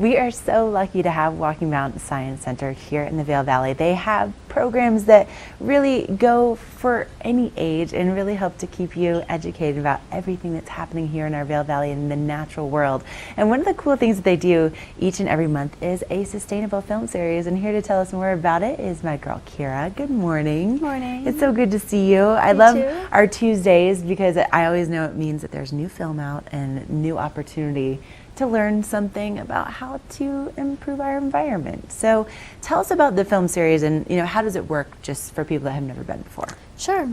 We are so lucky to have Walking Mountain Science Center here in the Vail Valley. They have programs that really go for any age and really help to keep you educated about everything that's happening here in our Vail Valley and the natural world. And one of the cool things that they do each and every month is a sustainable film series. And here to tell us more about it is my girl Kira. Good morning. Good morning. It's so good to see you. I love our Tuesdays because I always know it means that there's new film out and new opportunity to learn something about how to improve our environment. So tell us about the film series and how does it work just for people that have never been before? Sure.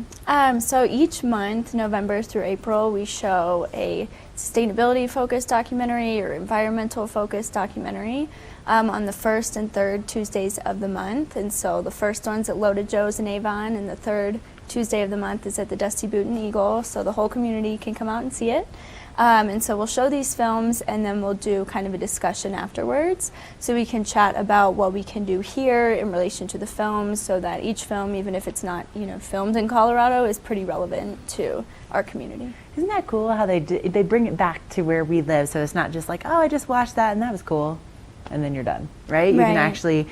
So each month, November through April, we show a sustainability focused documentary or environmental focused documentary on the first and third Tuesdays of the month. And so the first one's at Loaded Joe's in Avon, and the third Tuesday of the month is at the Dusty Boot and Eagle, so the whole community can come out and see it. And so we'll show these films and then we'll do kind of a discussion afterwards, so we can chat about what we can do here in relation to the films, so that each film, even if it's not filmed in Colorado, is pretty relevant to our community. Isn't that cool how they bring it back to where we live, so it's not just like, oh, I just watched that and that was cool, and then you're done, right? You can actually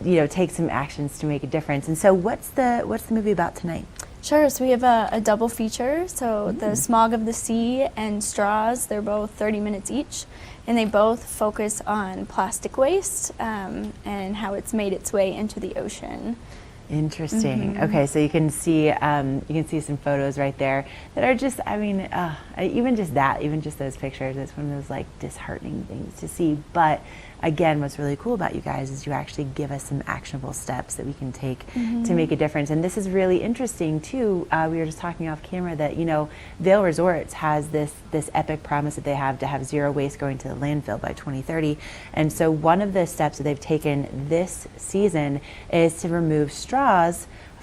take some actions to make a difference. And so what's the movie about tonight? Sure, so we have a double feature, so The Smog of the Sea and Straws, they're both 30 minutes each, and they both focus on plastic waste and how it's made its way into the ocean. Interesting. Okay, so you can see some photos right there that are just, even just those pictures, it's one of those like disheartening things to see. But again, what's really cool about you guys is you actually give us some actionable steps that we can take to make a difference. And this is really interesting too. We were just talking off camera that Vail Resorts has this epic promise that they have to have zero waste going to the landfill by 2030. And so one of the steps that they've taken this season is to remove straws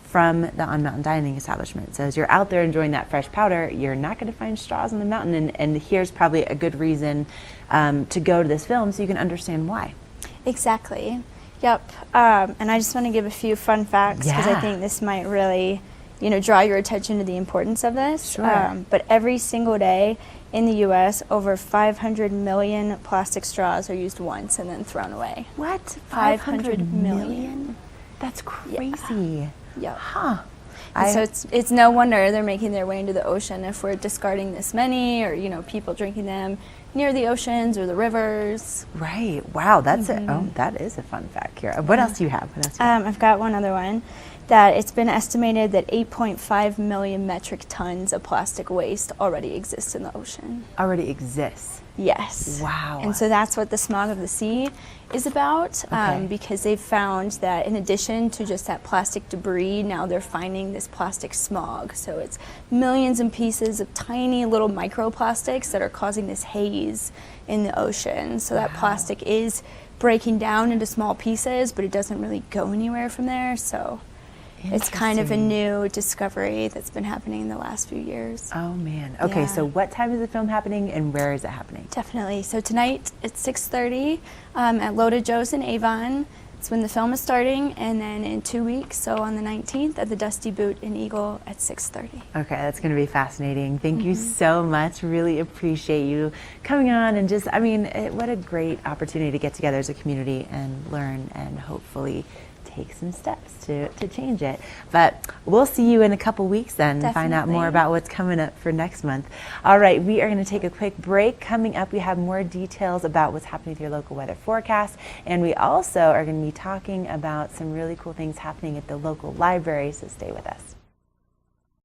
from the on-mountain dining establishment. So as you're out there enjoying that fresh powder, you're not going to find straws on the mountain. And here's probably a good reason to go to this film so you can understand why. Exactly. Yep. And I just want to give a few fun facts because I think this might really, draw your attention to the importance of this. Sure. But every single day in the U.S., over 500 million plastic straws are used once and then thrown away. What? 500 million? That's crazy. Yep. Huh. So it's no wonder they're making their way into the ocean if we're discarding this many, or people drinking them near the oceans or the rivers. Right. Wow. That's that is a fun fact, Kira. What else do you have? I've got one other one. That it's been estimated that 8.5 million metric tons of plastic waste already exists in the ocean. Already exists? Yes. Wow. And so that's what the Smog of the Sea is about, because they've found that in addition to just that plastic debris, now they're finding this plastic smog. So it's millions of pieces of tiny little microplastics that are causing this haze in the ocean. So that plastic is breaking down into small pieces, but it doesn't really go anywhere from there. So it's kind of a new discovery that's been happening in the last few years. Oh man. Okay, so what time is the film happening and where is it happening? Definitely. So tonight at 6:30 at Loaded Joe's in Avon. It's when the film is starting, and then in 2 weeks, so on the 19th, at the Dusty Boot and Eagle at 6:30. Okay, that's going to be fascinating. Thank you so much. Really appreciate you coming on, and just, what a great opportunity to get together as a community and learn and hopefully take some steps to change it. But we'll see you in a couple weeks then and find out more about what's coming up for next month. All right, we are going to take a quick break. Coming up, we have more details about what's happening with your local weather forecast, and we also are going to be talking about some really cool things happening at the local library, so stay with us.